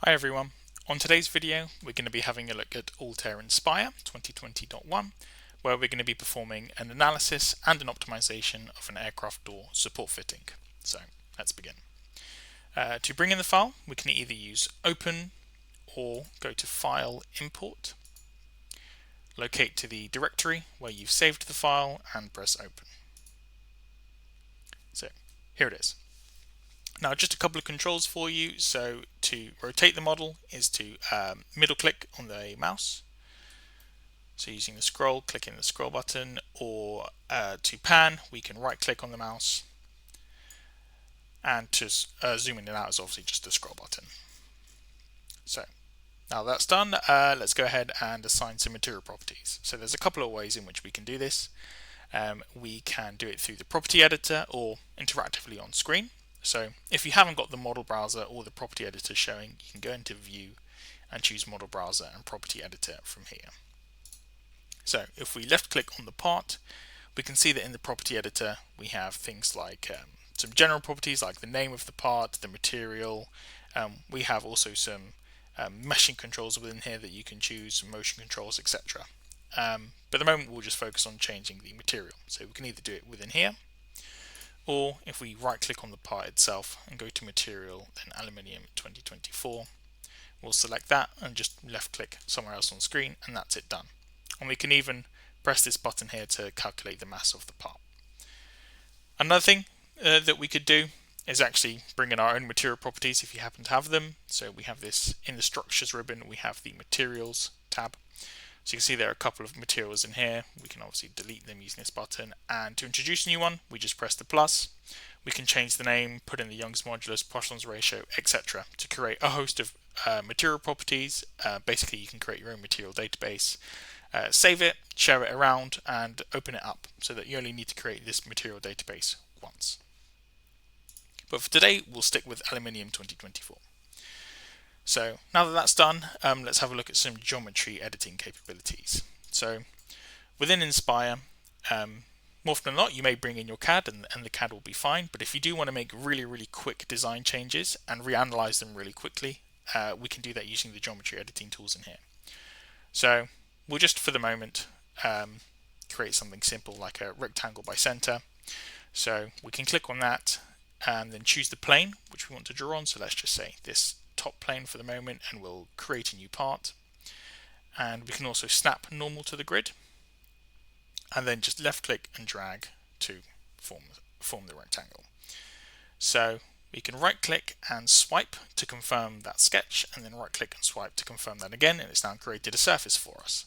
Hi everyone. On today's video we're going to be having a look at Altair Inspire 2020.1 where we're going to be performing an analysis and an optimization of an aircraft door support fitting. So let's begin. To bring in the file we can either use Open or go to File, Import, locate to the directory where you've saved the file and press Open. So here it is. Now just a couple of controls for you. So to rotate the model is to middle click on the mouse. So using the scroll, clicking the scroll button, or to pan we can right click on the mouse, and to zoom in and out is obviously just the scroll button. So now that's done, let's go ahead and assign some material properties. So there's a couple of ways in which we can do this. We can do it through the property editor or interactively on screen. So if you haven't got the model browser or the property editor showing, you can go into view and choose model browser and property editor from here. So if we left click on the part, we can see that in the property editor we have things like some general properties like the name of the part, the material. We have also some meshing controls within here that you can choose, motion controls, etc. But at the moment we'll just focus on changing the material. So we can either do it within here, or if we right click on the part itself and go to material, then aluminium 2024, we'll select that and just left click somewhere else on screen, and that's it done. And we can even press this button here to calculate the mass of the part. Another thing that we could do is actually bring in our own material properties if you happen to have them. So we have this in the structures ribbon, we have the materials tab. So you can see there are a couple of materials in here. We can obviously delete them using this button, and to introduce a new one we just press the plus. We can change the name, put in the Young's modulus, Poisson's ratio, etc. to create a host of material properties. Basically you can create your own material database, save it, share it around, and open it up so that you only need to create this material database once. But for today we'll stick with aluminium 2024. So now that that's done, let's have a look at some geometry editing capabilities. So within Inspire, more often than not you may bring in your CAD and the CAD will be fine, but if you do want to make really quick design changes and reanalyze them really quickly, we can do that using the geometry editing tools in here. So we'll just for the moment create something simple like a rectangle by center. So we can click on that and then choose the plane which we want to draw on. So let's just say this top plane for the moment, and we'll create a new part. And we can also snap normal to the grid and then just left click and drag to form the rectangle. So we can right click and swipe to confirm that sketch, and then right click and swipe to confirm that again, and it's now created a surface for us.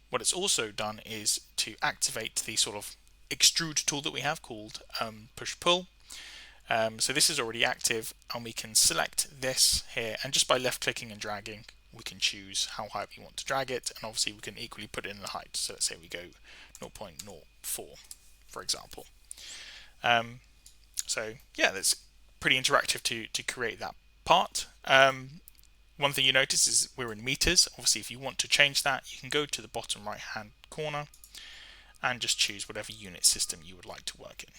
What it's also done is to activate the sort of extrude tool that we have called push pull. So this is already active, and we can select this here, and just by left clicking and dragging we can choose how high we want to drag it, and obviously we can equally put it in the height. So let's say we go 0.04 for example. So yeah, that's pretty interactive to create that part. One thing you notice is we're in meters. Obviously if you want to change that you can go to the bottom right hand corner and just choose whatever unit system you would like to work in.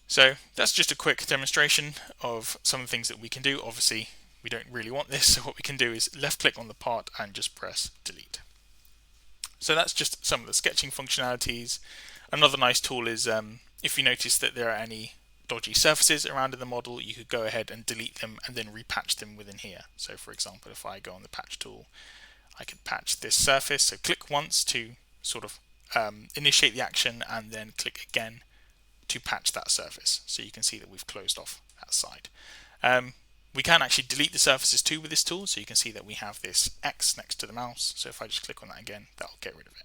So that's just a quick demonstration of some of the things that we can do. Obviously we don't really want this, so what we can do is left click on the part and just press delete. So that's just some of the sketching functionalities. Another nice tool is if you notice that there are any dodgy surfaces around in the model, you could go ahead and delete them and then repatch them within here. So for example, if I go on the patch tool, I could patch this surface. So click once to sort of initiate the action, and then click again to patch that surface. So you can see that we've closed off that side. We can actually delete the surfaces too with this tool, so you can see that we have this X next to the mouse. So if I just click on that again, that'll get rid of it.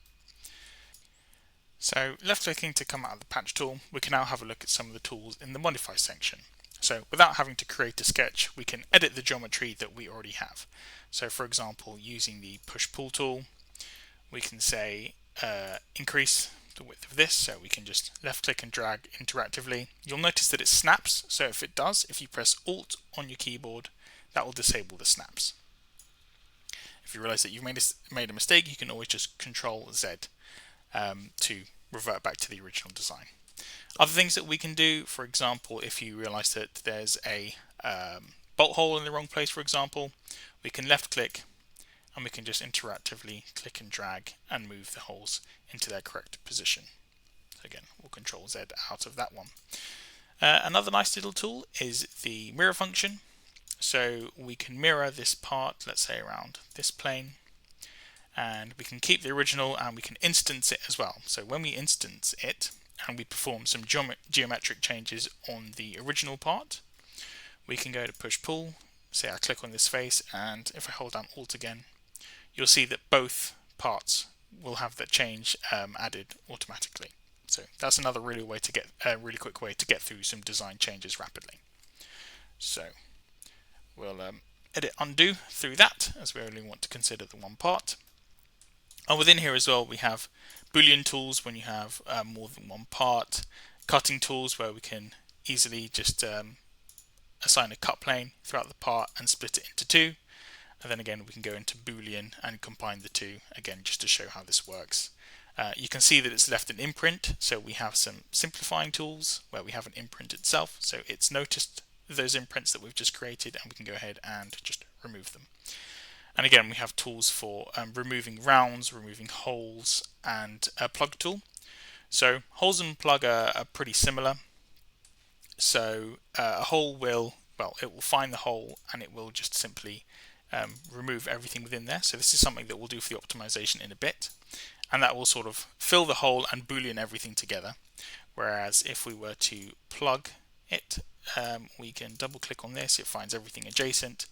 So left clicking to come out of the patch tool, we can now have a look at some of the tools in the modify section. So without having to create a sketch, we can edit the geometry that we already have. So for example, using the push pull tool, we can say increase the width of this, so we can just left click and drag interactively. You'll notice that it snaps, so if it does, if you press Alt on your keyboard, that will disable the snaps. If you realize that you've made a mistake, you can always just Control Z to revert back to the original design. Other things that we can do, for example, if you realize that there's a bolt hole in the wrong place, for example, we can left click and we can just interactively click and drag and move the holes into their correct position. So again, we'll Control Z out of that one. Another nice little tool is the mirror function. So we can mirror this part, let's say around this plane, and we can keep the original and we can instance it as well. So when we instance it and we perform some geometric changes on the original part, we can go to push pull, say I click on this face, and if I hold down Alt again, you'll see that both parts will have that change added automatically. So that's another really quick way to get through some design changes rapidly. So we'll edit undo through that, as we only want to consider the one part. And within here as well, we have Boolean tools when you have more than one part, cutting tools where we can easily just assign a cut plane throughout the part and split it into two. And then again, we can go into Boolean and combine the two, again, just to show how this works. You can see that it's left an imprint, so we have some simplifying tools where we have an imprint itself, so it's noticed those imprints that we've just created, and we can go ahead and just remove them. And again, we have tools for removing rounds, removing holes, and a plug tool. So holes and plug are pretty similar. So a hole will find the hole and it will just simply remove everything within there. So this is something that we'll do for the optimization in a bit. And that will sort of fill the hole and Boolean everything together. Whereas if we were to plug it, we can double click on this, it finds everything adjacent,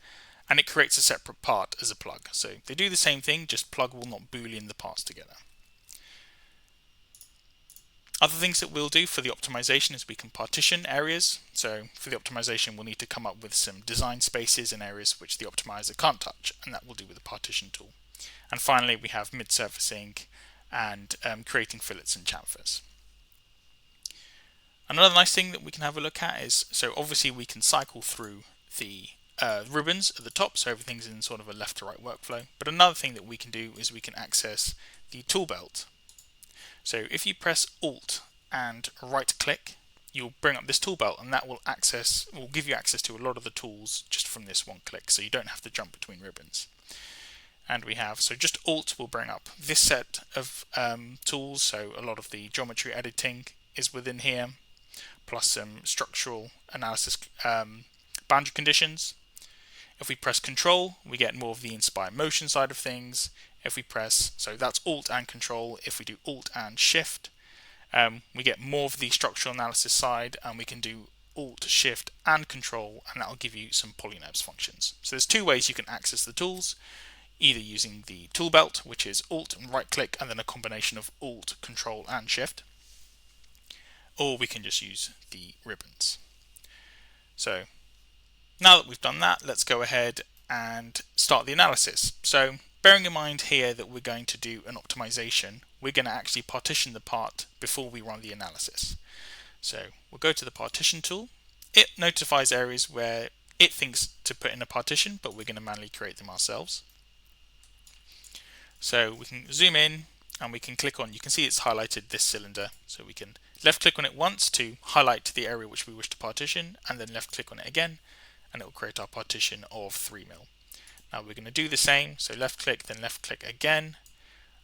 and it creates a separate part as a plug. So they do the same thing, just plug will not Boolean the parts together. Other things that we'll do for the optimization is we can partition areas. So for the optimization, we'll need to come up with some design spaces in areas which the optimizer can't touch, and that we'll do with the partition tool. And finally, we have mid-surfacing and creating fillets and chamfers. Another nice thing that we can have a look at is, so obviously we can cycle through the ribbons at the top, so everything's in sort of a left to right workflow. But another thing that we can do is we can access the tool belt. So if you press Alt and right click, you'll bring up this tool belt, and that will give you access to a lot of the tools just from this one click, so you don't have to jump between ribbons. And we have, so just Alt will bring up this set of tools, so a lot of the geometry editing is within here, plus some structural analysis boundary conditions. If we press Control, we get more of the Inspire motion side of things. If we press, so that's Alt and Control, if we do Alt and Shift, we get more of the structural analysis side, and we can do Alt, Shift and Control, and that will give you some polynodes functions. So there's two ways you can access the tools, either using the tool belt, which is Alt and right click, and then a combination of Alt, Control and Shift, or we can just use the ribbons. So now that we've done that, let's go ahead and start the analysis. So bearing in mind here that we're going to do an optimization, we're going to actually partition the part before we run the analysis. So we'll go to the partition tool. It notifies areas where it thinks to put in a partition, but we're going to manually create them ourselves. So we can zoom in and we can click on, you can see it's highlighted this cylinder, so we can left click on it once to highlight the area which we wish to partition, and then left click on it again, and it will create our partition of 3 mil. Now we're going to do the same, so left click, then left click again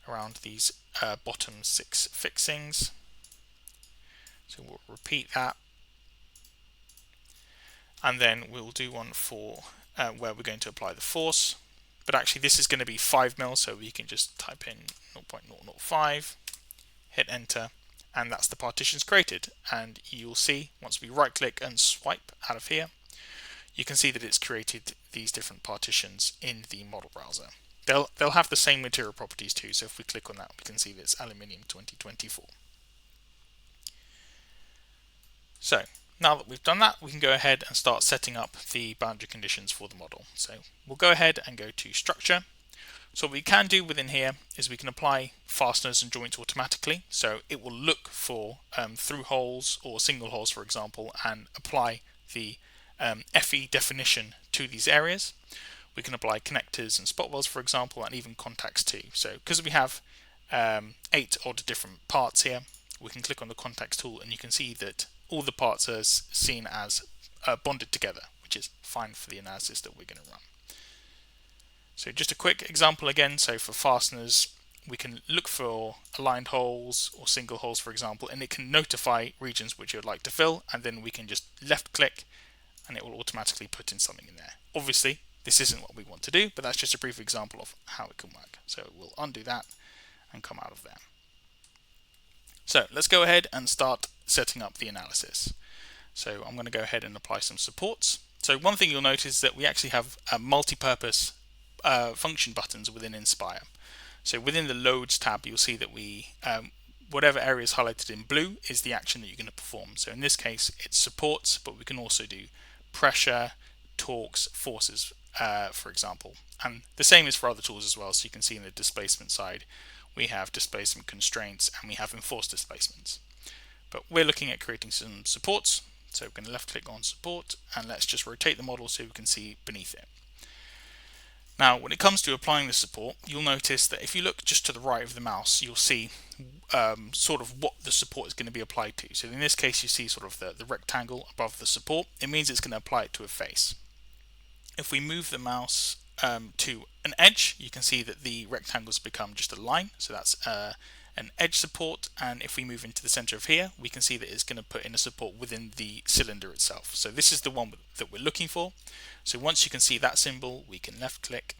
around these bottom 6 fixings. So we'll repeat that, and then we'll do one for where we're going to apply the force. But actually this is going to be 5 mil, so we can just type in 0.005, hit enter, and that's the partitions created. And you'll see once we right click and swipe out of here, you can see that it's created these different partitions in the model browser. They'll have the same material properties too, so if we click on that, we can see that it's aluminium 2024. So now that we've done that, we can go ahead and start setting up the boundary conditions for the model. So we'll go ahead and go to structure. So what we can do within here is we can apply fasteners and joints automatically. So it will look for through holes or single holes, for example, and apply the FE definition to these areas. We can apply connectors and spot welds, for example, and even contacts too. So because we have 8 odd different parts here, we can click on the contacts tool and you can see that all the parts are seen as bonded together, which is fine for the analysis that we're going to run. So just a quick example again. So for fasteners, we can look for aligned holes or single holes, for example, and it can notify regions which you would like to fill, and then we can just left click and it will automatically put in something in there. Obviously, this isn't what we want to do, but that's just a brief example of how it can work. So we'll undo that and come out of there. So let's go ahead and start setting up the analysis. So I'm going to go ahead and apply some supports. So one thing you'll notice is that we actually have multi-purpose function buttons within Inspire. So within the Loads tab, you'll see that we whatever area is highlighted in blue is the action that you're going to perform. So in this case, it's supports, but we can also do pressure, torques, forces, for example. And the same is for other tools as well. So you can see in the displacement side, we have displacement constraints and we have enforced displacements. But we're looking at creating some supports. So we're going to left click on support and let's just rotate the model so we can see beneath it. Now, when it comes to applying the support, you'll notice that if you look just to the right of the mouse, you'll see sort of what the support is going to be applied to. So in this case, you see sort of the rectangle above the support. It means it's going to apply it to a face. If we move the mouse to an edge, you can see that the rectangles become just a line. So that's an edge support. And if we move into the center of here, we can see that it's going to put in a support within the cylinder itself. So this is the one that we're looking for. So once you can see that symbol, we can left click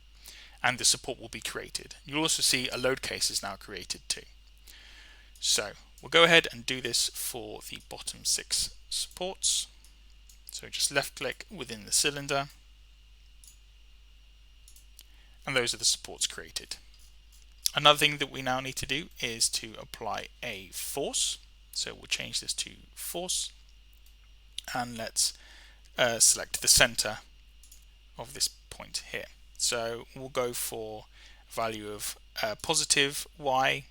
and the support will be created. You'll also see a load case is now created too. So we'll go ahead and do this for the bottom 6 supports. So just left click within the cylinder and those are the supports created. Another thing that we now need to do is to apply a force. So we'll change this to force and let's select the center of this point here. So we'll go for a value of positive y.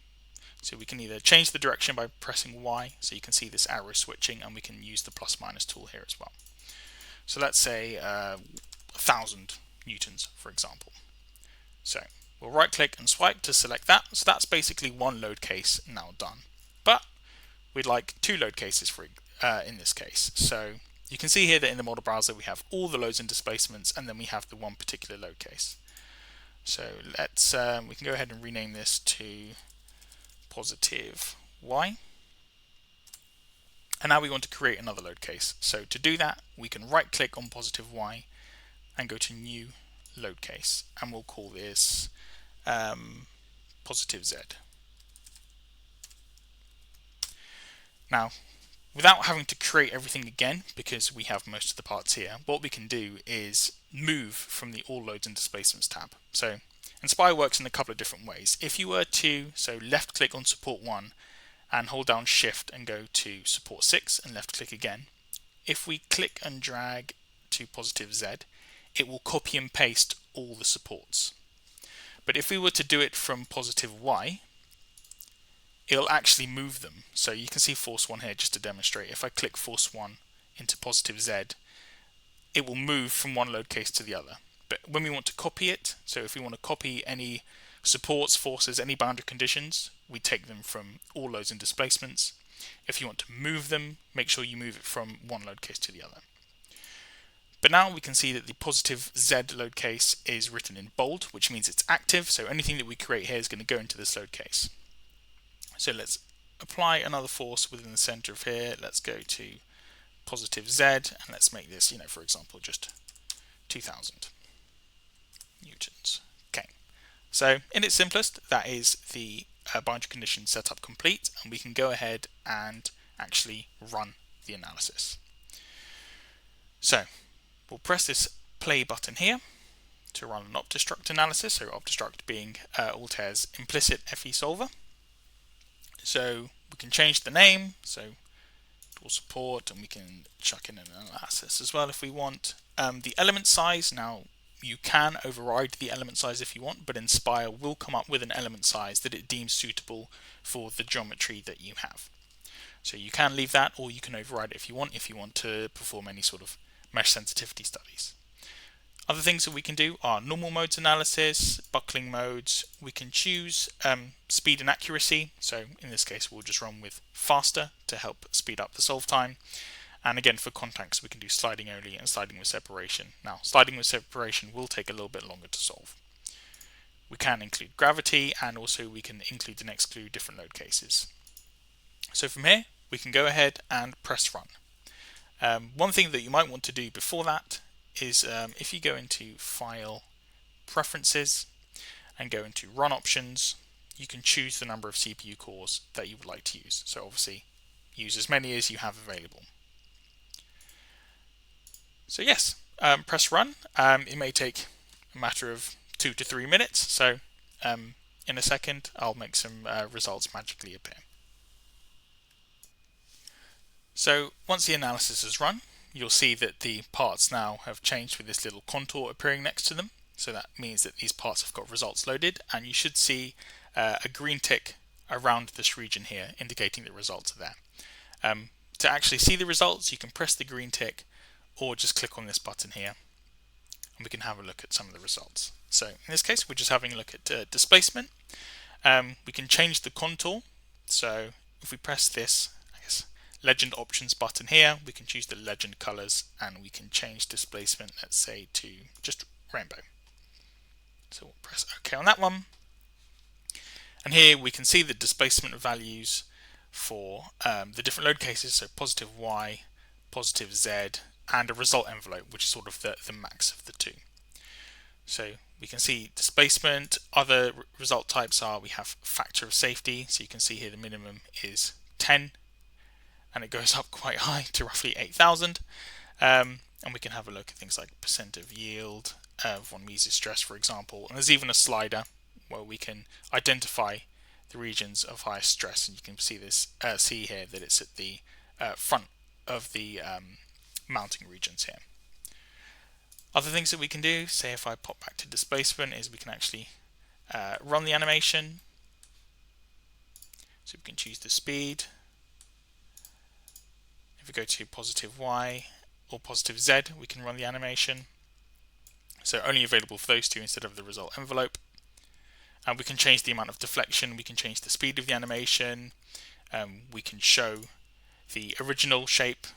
So we can either change the direction by pressing Y, so you can see this arrow switching, and we can use the plus minus tool here as well. So let's say 1,000 newtons, for example. So we'll right click and swipe to select that. So that's basically one load case now done. But we'd like 2 load cases for in this case. So you can see here that in the model browser we have all the loads and displacements, and then we have the one particular load case. So let's we can go ahead and rename this to positive y. And now we want to create another load case. So to do that, we can right click on positive y and go to new load case, and we'll call this positive z. Now, without having to create everything again, because we have most of the parts here, what we can do is move from the all loads and displacements tab. So Inspire works in a couple of different ways. If you were to left click on support 1 and hold down shift and go to support 6 and left click again, if we click and drag to positive z, it will copy and paste all the supports. But if we were to do it from positive y, it'll actually move them. So you can see force 1 here just to demonstrate. If I click force 1 into positive z, it will move from one load case to the other. But when we want to copy it, so if we want to copy any supports, forces, any boundary conditions, we take them from all loads and displacements. If you want to move them, make sure you move it from one load case to the other. But now we can see that the positive Z load case is written in bold, which means it's active, so anything that we create here is going to go into this load case. So let's apply another force within the center of here. Let's go to positive Z, and let's make this, for example, just 2,000 newtons. Okay, so in its simplest, that is the boundary condition setup complete, and we can go ahead and actually run the analysis. So we'll press this play button here to run an OptiStruct analysis, so OptiStruct being Altair's implicit FE solver. So we can change the name, so tool support, and we can chuck in an analysis as well if we want. The element size, now you can override the element size if you want, but Inspire will come up with an element size that it deems suitable for the geometry that you have. So you can leave that, or you can override it if you want to perform any sort of mesh sensitivity studies. Other things that we can do are normal modes analysis, buckling modes. We can choose speed and accuracy. So in this case, we'll just run with faster to help speed up the solve time. And again, for contacts, we can do sliding only and sliding with separation. Now, sliding with separation will take a little bit longer to solve. We can include gravity, and also we can include and exclude different load cases. So from here, we can go ahead and press run. One thing that you might want to do before that is if you go into File, Preferences, and go into Run Options, you can choose the number of CPU cores that you would like to use. So obviously, use as many as you have available. So yes, press run. It may take a matter of 2 to 3 minutes. So in a second, I'll make some results magically appear. So once the analysis is run, you'll see that the parts now have changed with this little contour appearing next to them. So that means that these parts have got results loaded, and you should see a green tick around this region here indicating the results are there. To actually see the results, you can press the green tick or just click on this button here, and we can have a look at some of the results. So in this case, we're just having a look at displacement. We can change the contour. So if we press this, legend options button here, we can choose the legend colors, and we can change displacement, let's say, to just rainbow. So we'll press OK on that one. And here we can see the displacement values for the different load cases, so positive Y, positive Z, and a result envelope, which is sort of the max of the two. So we can see displacement. Other result types are, we have factor of safety, so you can see here the minimum is 10, and it goes up quite high to roughly 8,000. And we can have a look at things like percent of yield, von Mises stress, for example. And there's even a slider where we can identify the regions of highest stress, and you can see here that it's at the front of the mounting regions here. Other things that we can do, say if I pop back to displacement, is we can actually run the animation. So we can choose the speed. If we go to positive Y or positive Z, we can run the animation. So only available for those two instead of the result envelope. And we can change the amount of deflection, we can change the speed of the animation, we can show the original shape,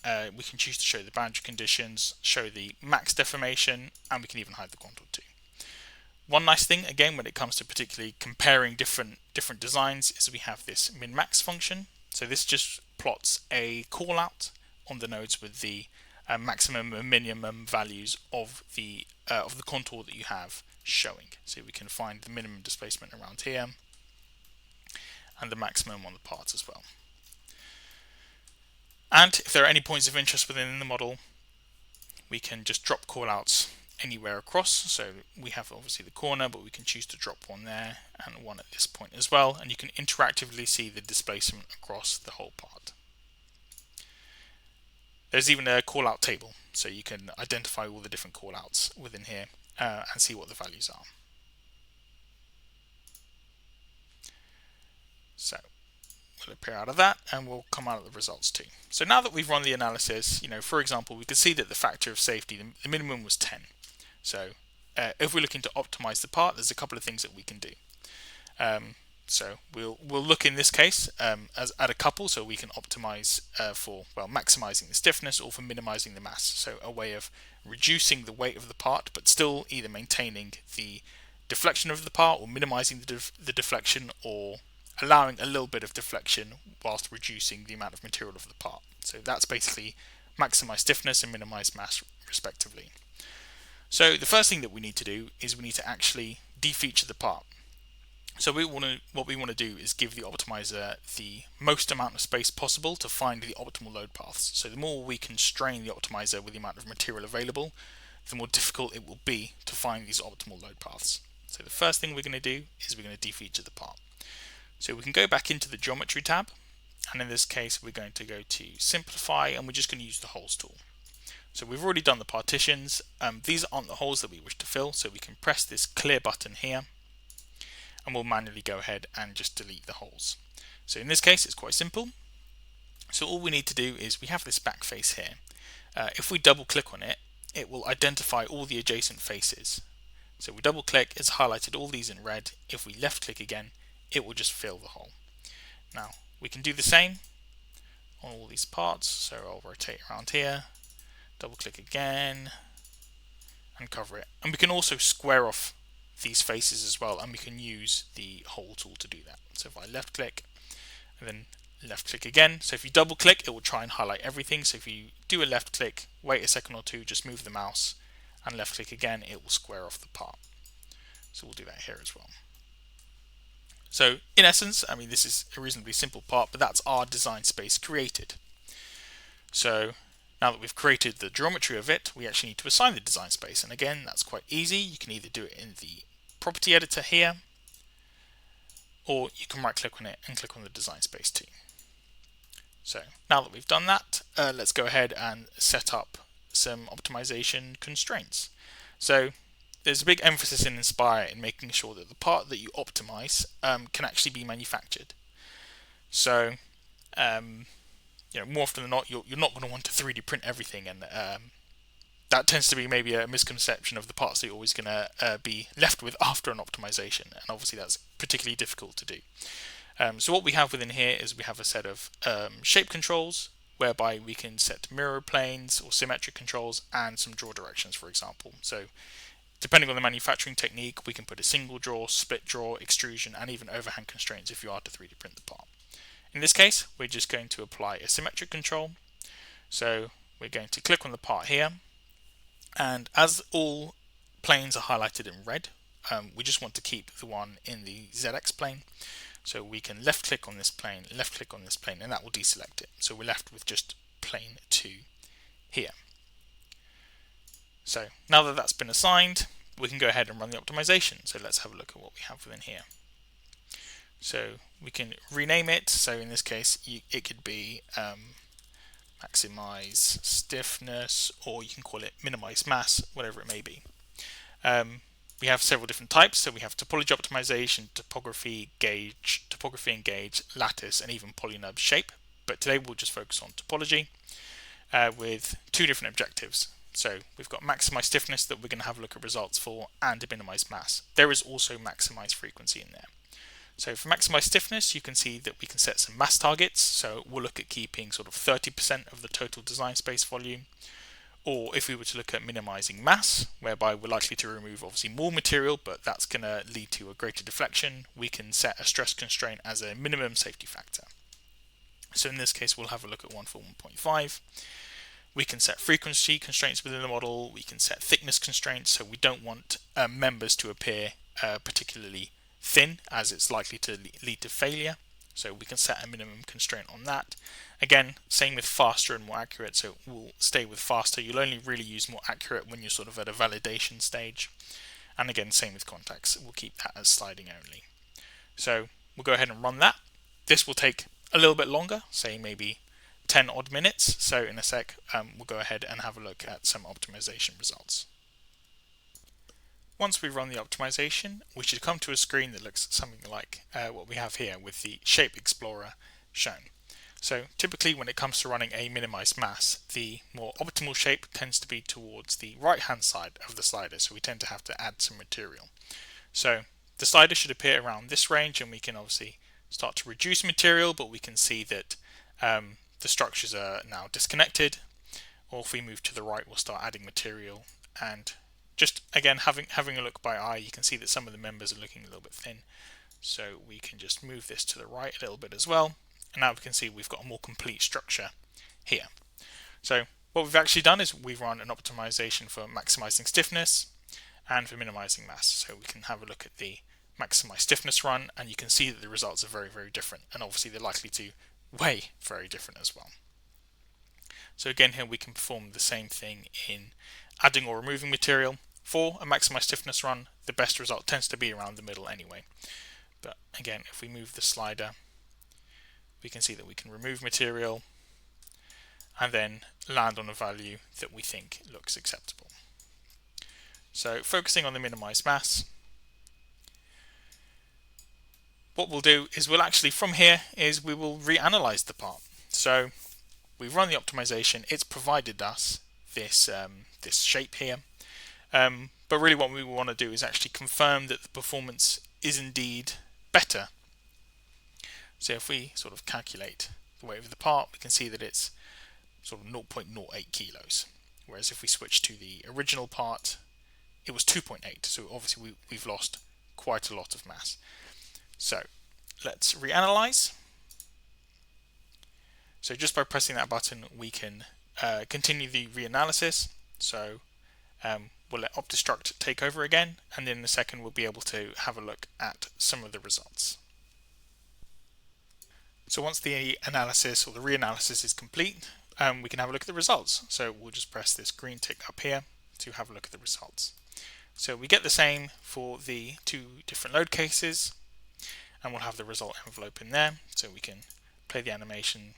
we can choose to show the boundary conditions, show the max deformation, and we can even hide the contour too. One nice thing, again, when it comes to particularly comparing different designs, is we have this min-max function. So this just plots a call out on the nodes with the maximum and minimum values of the contour that you have showing. So we can find the minimum displacement around here and the maximum on the parts as well. And if there are any points of interest within the model, we can just drop callouts anywhere across. So we have obviously the corner, but we can choose to drop one there and one at this point as well, and you can interactively see the displacement across the whole part. There's even a callout table, so you can identify all the different callouts within here and see what the values are. So we'll appear out of that, and we'll come out of the results too. So now that we've run the analysis, for example, we could see that the factor of safety, the minimum was 10. So if we're looking to optimize the part, there's a couple of things that we can do. So we'll look in this case at a couple, so we can optimize for maximizing the stiffness or for minimizing the mass. So a way of reducing the weight of the part, but still either maintaining the deflection of the part or minimizing the deflection, or allowing a little bit of deflection whilst reducing the amount of material of the part. So that's basically maximize stiffness and minimize mass respectively. So the first thing that we need to do is we need to actually defeature the part. So what we want to do is give the optimizer the most amount of space possible to find the optimal load paths. So the more we constrain the optimizer with the amount of material available, the more difficult it will be to find these optimal load paths. So the first thing we're going to do is we're going to defeature the part. So we can go back into the geometry tab, and in this case we're going to go to simplify, and we're just going to use the holes tool. So we've already done the partitions. These aren't the holes that we wish to fill, so we can press this clear button here, and we'll manually go ahead and just delete the holes. So in this case it's quite simple. So all we need to do is we have this back face here. If we double click on it, it will identify all the adjacent faces. So we double click, it's highlighted all these in red. If we left click again, it will just fill the hole. Now we can do the same on all these parts. So I'll rotate around here, double click again, and cover it. And we can also square off these faces as well, and we can use the hole tool to do that. So if I left click and then left click again, so if you double click it will try and highlight everything. So if you do a left click, wait a second or two, just move the mouse and left click again, it will square off the part. So we'll do that here as well. So in essence, I mean, this is a reasonably simple part, but that's our design space created. So now that we've created the geometry of it, we actually need to assign the design space. And again, that's quite easy. You can either do it in the property editor here, or you can right click on it and click on the design space too. So now that we've done that, let's go ahead and set up some optimization constraints. So there's a big emphasis in Inspire in making sure that the part that you optimize can actually be manufactured. So more often than not, you're not going to want to 3D print everything, and that tends to be maybe a misconception of the parts that you're always going to be left with after an optimization, and obviously that's particularly difficult to do. So what we have within here is we have a set of shape controls, whereby we can set mirror planes or symmetric controls and some draw directions, for example. So depending on the manufacturing technique, we can put a single draw, split draw, extrusion, and even overhang constraints if you are to 3D print the part. In this case, we're just going to apply a symmetric control. So we're going to click on the part here, and as all planes are highlighted in red, we just want to keep the one in the ZX plane. So we can left click on this plane, left click on this plane, and that will deselect it. So we're left with just plane 2 here. So now that that's been assigned, we can go ahead and run the optimization. So let's have a look at what we have within here. So we can rename it. So in this case, it could be maximize stiffness, or you can call it minimize mass, whatever it may be. We have several different types. So we have topology optimization, topography and gauge, lattice, and even polynub shape. But today we'll just focus on topology with two different objectives. So we've got maximize stiffness that we're going to have a look at results for, and a minimize mass. There is also maximize frequency in there. So for maximize stiffness, you can see that we can set some mass targets. So we'll look at keeping sort of 30% of the total design space volume. Or if we were to look at minimizing mass, whereby we're likely to remove obviously more material, but that's going to lead to a greater deflection, we can set a stress constraint as a minimum safety factor. So in this case, we'll have a look at one for 1.5. We can set frequency constraints within the model. We can set thickness constraints, so we don't want members to appear particularly thin, as it's likely to lead to failure. So we can set a minimum constraint on that. Again, same with faster and more accurate, so we'll stay with faster. You'll only really use more accurate when you're sort of at a validation stage. And again, same with contacts. We'll keep that as sliding only. So we'll go ahead and run that. This will take a little bit longer, say maybe 10 odd minutes. So in a sec, we'll go ahead and have a look at some optimization results. Once we run the optimization, we should come to a screen that looks something like what we have here with the Shape Explorer shown. So typically when it comes to running a minimized mass, the more optimal shape tends to be towards the right hand side of the slider, so we tend to have to add some material. So the slider should appear around this range, and we can obviously start to reduce material, but we can see that the structures are now disconnected. Or if we move to the right, we'll start adding material, and just again having a look by eye, you can see that some of the members are looking a little bit thin. So we can just move this to the right a little bit as well. And now we can see we've got a more complete structure here. So what we've actually done is we've run an optimization for maximizing stiffness and for minimizing mass. So we can have a look at the maximize stiffness run, and you can see that the results are very, very different. And obviously they're likely to weigh very different as well. So again, here we can perform the same thing in adding or removing material. For a maximized stiffness run, the best result tends to be around the middle anyway. But again, if we move the slider, we can see that we can remove material and then land on a value that we think looks acceptable. So focusing on the minimized mass, what we'll do is we'll actually from here is we will reanalyze the part. So we've run the optimization, it's provided us this this shape here, but really what we want to do is actually confirm that the performance is indeed better. So if we sort of calculate the weight of the part, we can see that it's sort of 0.08 kilos. Whereas if we switch to the original part, it was 2.8. So obviously we've lost quite a lot of mass. So let's reanalyze. So just by pressing that button, we can continue the reanalysis. So we'll let OptiStruct take over again, and in a second we'll be able to have a look at some of the results. So once the analysis or the reanalysis is complete, we can have a look at the results. So we'll just press this green tick up here to have a look at the results. So we get the same for the two different load cases, and we'll have the result envelope in there. So we can play the animation,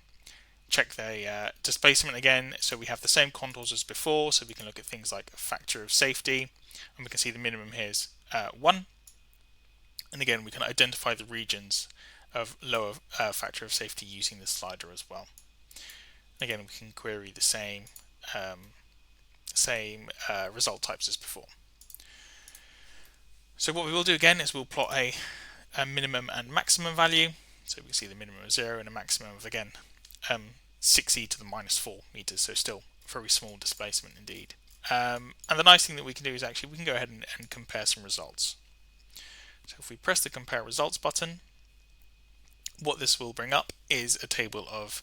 check the displacement again. So we have the same contours as before, so we can look at things like a factor of safety, and we can see the minimum here is 1. And again, we can identify the regions of lower factor of safety using the slider as well. Again, we can query the same result types as before. So what we will do again is we'll plot a minimum and maximum value. So we can see the minimum of 0 and a maximum of, again, 6e to the minus 4 meters, so still very small displacement indeed. And the nice thing that we can do is actually we can go ahead and compare some results. So if we press the compare results button, what this will bring up is a table of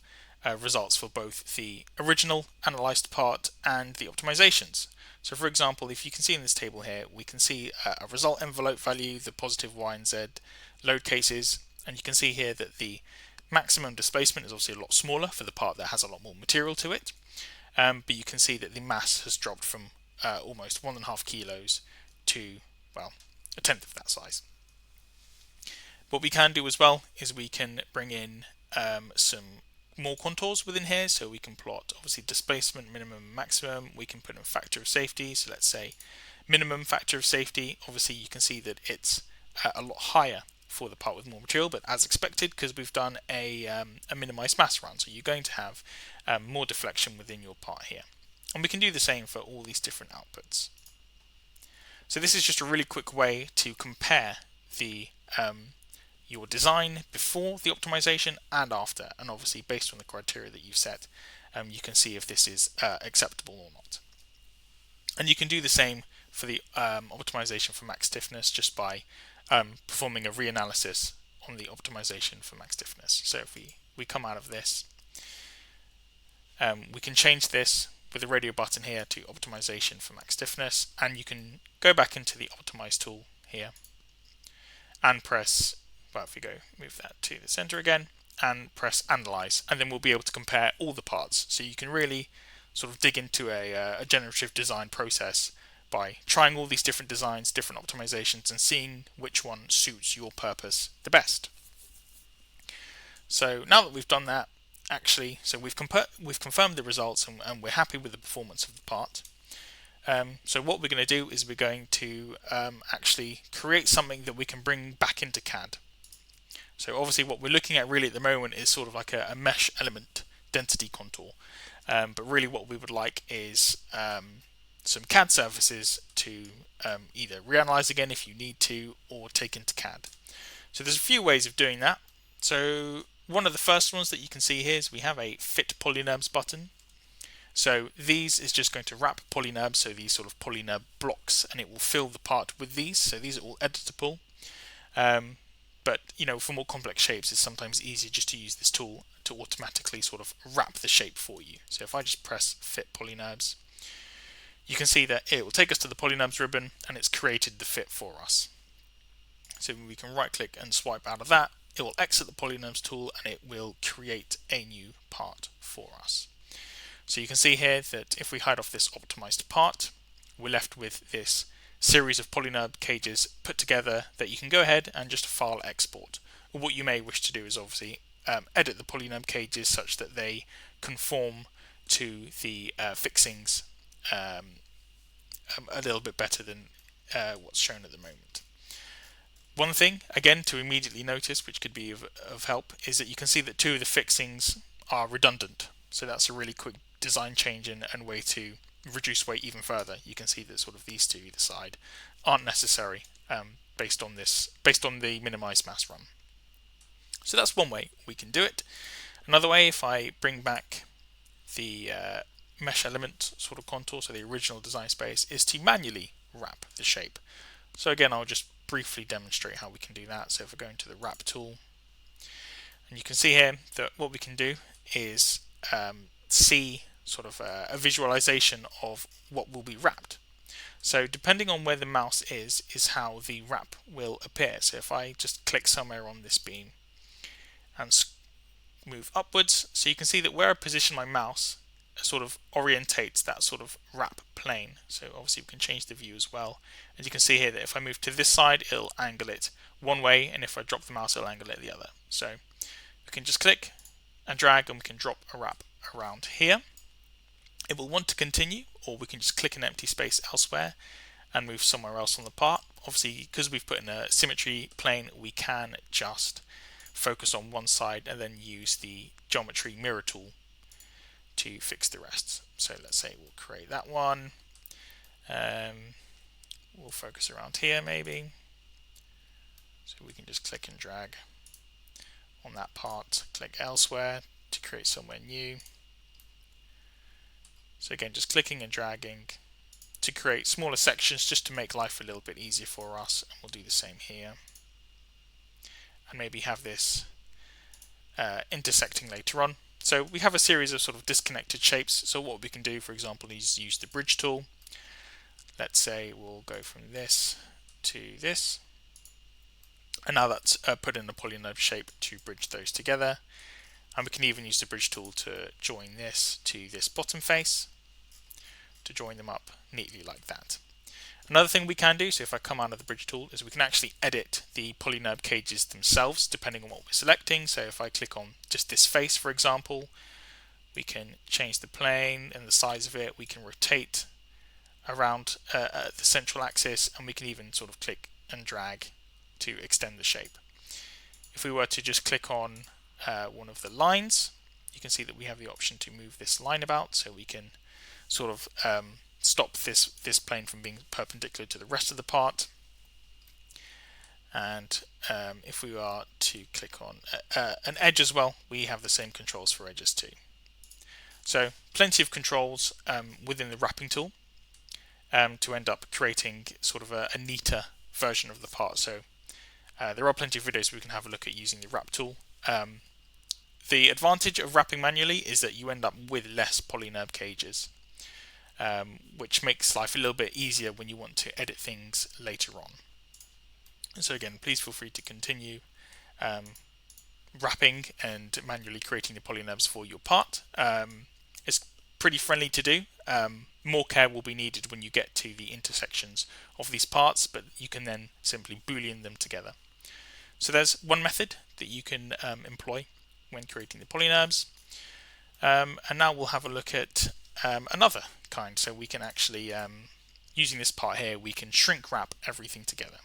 results for both the original analyzed part and the optimizations. So for example, if you can see in this table here, we can see a result envelope value, the positive y and z load cases, and you can see here that the maximum displacement is obviously a lot smaller for the part that has a lot more material to it, but you can see that the mass has dropped from almost 1.5 kilos to, well, a tenth of that size. What we can do as well is we can bring in some more contours within here, so we can plot obviously displacement, minimum and maximum. We can put in factor of safety, so let's say minimum factor of safety. Obviously you can see that it's a lot higher for the part with more material, but as expected, because we've done a minimized mass run, so you're going to have more deflection within your part here. And we can do the same for all these different outputs. So this is just a really quick way to compare the your design before the optimization and after, and obviously based on the criteria that you've set, you can see if this is acceptable or not. And you can do the same for the optimization for max stiffness just by performing a reanalysis on the optimization for max stiffness. So if we come out of this, we can change this with the radio button here to optimization for max stiffness, and you can go back into the optimize tool here and press, well, if we go move that to the center again and press analyze, and then we'll be able to compare all the parts. So you can really sort of dig into a generative design process by trying all these different designs, different optimizations, and seeing which one suits your purpose the best. So now that we've done that, actually, so we've confirmed the results, and we're happy with the performance of the part. So what we're going to do is we're going to actually create something that we can bring back into CAD. So obviously what we're looking at really at the moment is sort of like a mesh element density contour. But really what we would like is some CAD surfaces to either reanalyze again if you need to, or take into CAD. So there's a few ways of doing that. So one of the first ones that you can see here is we have a fit polynurbs button. So these is just going to wrap polynurbs, so these sort of polynurb blocks, and it will fill the part with these. So these are all editable. But for more complex shapes, it's sometimes easier just to use this tool to automatically sort of wrap the shape for you. So if I just press fit polynurbs, you can see that it will take us to the polynurbs ribbon, and it's created the fit for us. So we can right click and swipe out of that. It will exit the polynurbs tool, and it will create a new part for us. So you can see here that if we hide off this optimized part, we're left with this series of polynurb cages put together that you can go ahead and just file export. Or what you may wish to do is obviously edit the polynurb cages such that they conform to the fixings a little bit better than what's shown at the moment. One thing, again, to immediately notice, which could be of help, is that you can see that two of the fixings are redundant. So that's a really quick design change and way to reduce weight even further. You can see that sort of these two either side aren't necessary based on the minimized mass run. So that's one way we can do it. Another way, if I bring back the mesh element sort of contour, so the original design space, is to manually wrap the shape. So again, I'll just briefly demonstrate how we can do that. So if I go into the wrap tool, and you can see here that what we can do is see sort of a visualization of what will be wrapped. So depending on where the mouse is how the wrap will appear. So if I just click somewhere on this beam and move upwards, so you can see that where I position my mouse sort of orientates that sort of wrap plane. So obviously we can change the view as well. As you can see here that if I move to this side, it'll angle it one way, and if I drop the mouse, it'll angle it the other. So we can just click and drag, and we can drop a wrap around here. It will want to continue, or we can just click an empty space elsewhere and move somewhere else on the part. Obviously, because we've put in a symmetry plane, we can just focus on one side and then use the geometry mirror tool to fix the rest. So let's say we'll create that one. We'll focus around here maybe. So we can just click and drag on that part, click elsewhere to create somewhere new. So again, just clicking and dragging to create smaller sections just to make life a little bit easier for us. And we'll do the same here. And maybe have this intersecting later on. So we have a series of sort of disconnected shapes. So what we can do, for example, is use the bridge tool. Let's say we'll go from this to this. And now that's put in a polynomial shape to bridge those together. And we can even use the bridge tool to join this to this bottom face, to join them up neatly like that. Another thing we can do, so if I come out of the bridge tool, is we can actually edit the polynomial cages themselves depending on what we're selecting. So if I click on just this face, for example, we can change the plane and the size of it. We can rotate around the central axis, and we can even sort of click and drag to extend the shape. If we were to just click on one of the lines, you can see that we have the option to move this line about, so we can sort of stop this plane from being perpendicular to the rest of the part. And if we are to click on an edge as well, we have the same controls for edges too. So plenty of controls within the wrapping tool to end up creating sort of a neater version of the part. So there are plenty of videos we can have a look at using the wrap tool. The advantage of wrapping manually is that you end up with less polynomial cages, which makes life a little bit easier when you want to edit things later on. And so again, please feel free to continue wrapping and manually creating the polynomials for your part. It's pretty friendly to do. More care will be needed when you get to the intersections of these parts, but you can then simply Boolean them together. So there's one method that you can employ when creating the polynomials. And now we'll have a look at another kind. So we can actually, using this part here, we can shrink wrap everything together.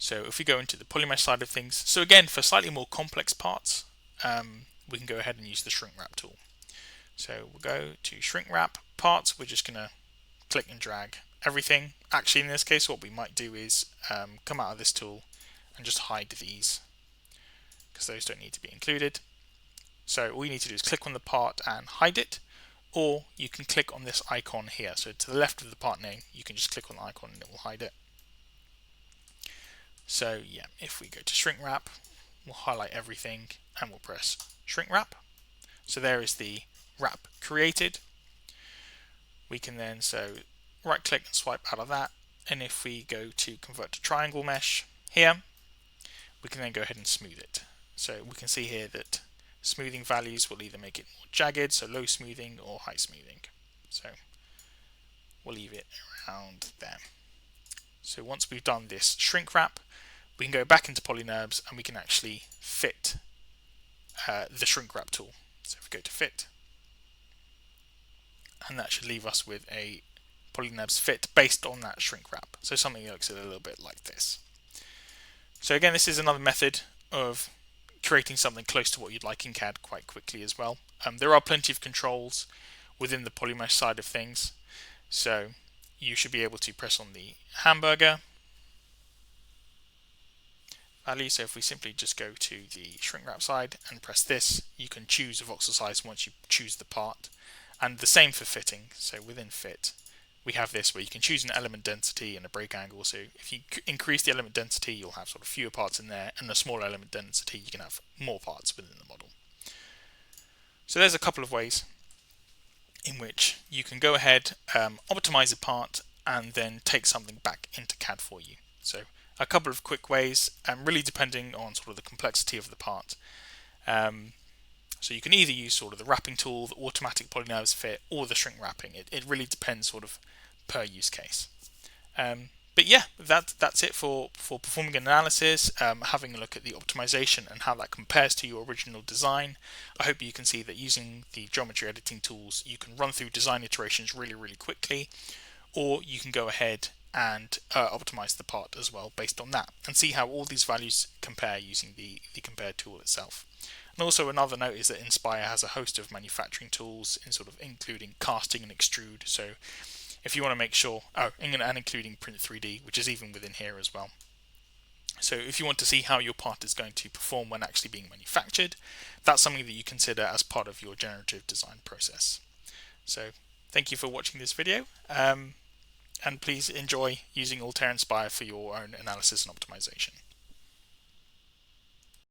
So if we go into the polymesh side of things, so again, for slightly more complex parts, we can go ahead and use the shrink wrap tool. So we'll go to shrink wrap parts. We're just going to click and drag everything. Actually, in this case, what we might do is come out of this tool and just hide these, because those don't need to be included. So all you need to do is click on the part and hide it, or you can click on this icon here. So to the left of the part name, you can just click on the icon and it will hide it. So yeah, if we go to shrink wrap, we'll highlight everything and we'll press shrink wrap. So there is the wrap created. We can then right click and swipe out of that, and if we go to convert to triangle mesh here, we can then go ahead and smooth it. So we can see here that smoothing values will either make it more jagged, so low smoothing, or high smoothing. So we'll leave it around there. So once we've done this shrink wrap, we can go back into polynomials and we can actually fit the shrink wrap tool. So if we go to fit, and that should leave us with a polynomials fit based on that shrink wrap. So something that looks a little bit like this. So again, this is another method of creating something close to what you'd like in CAD quite quickly as well. There are plenty of controls within the polymesh side of things. So you should be able to press on the hamburger, value. So if we simply just go to the shrink wrap side and press this, you can choose a voxel size once you choose the part. And the same for fitting. So within fit, we have this where you can choose an element density and a break angle. So if you increase the element density, you'll have sort of fewer parts in there, and a smaller element density, you can have more parts within the model. So there's a couple of ways in which you can go ahead, optimize a part, and then take something back into CAD for you. So a couple of quick ways, really depending on sort of the complexity of the part. So you can either use sort of the wrapping tool, the automatic polynomials fit, or the shrink wrapping. It really depends sort of per use case. But yeah, that's it for performing an analysis, having a look at the optimization and how that compares to your original design. I hope you can see that using the geometry editing tools, you can run through design iterations really quickly, or you can go ahead and optimize the part as well based on that, and see how all these values compare using the compare tool itself. And also another note is that Inspire has a host of manufacturing tools, in sort of including casting and extrude. So if you want to make sure, and including Print 3D, which is even within here as well. So if you want to see how your part is going to perform when actually being manufactured, that's something that you consider as part of your generative design process. So thank you for watching this video, and please enjoy using Altair Inspire for your own analysis and optimization.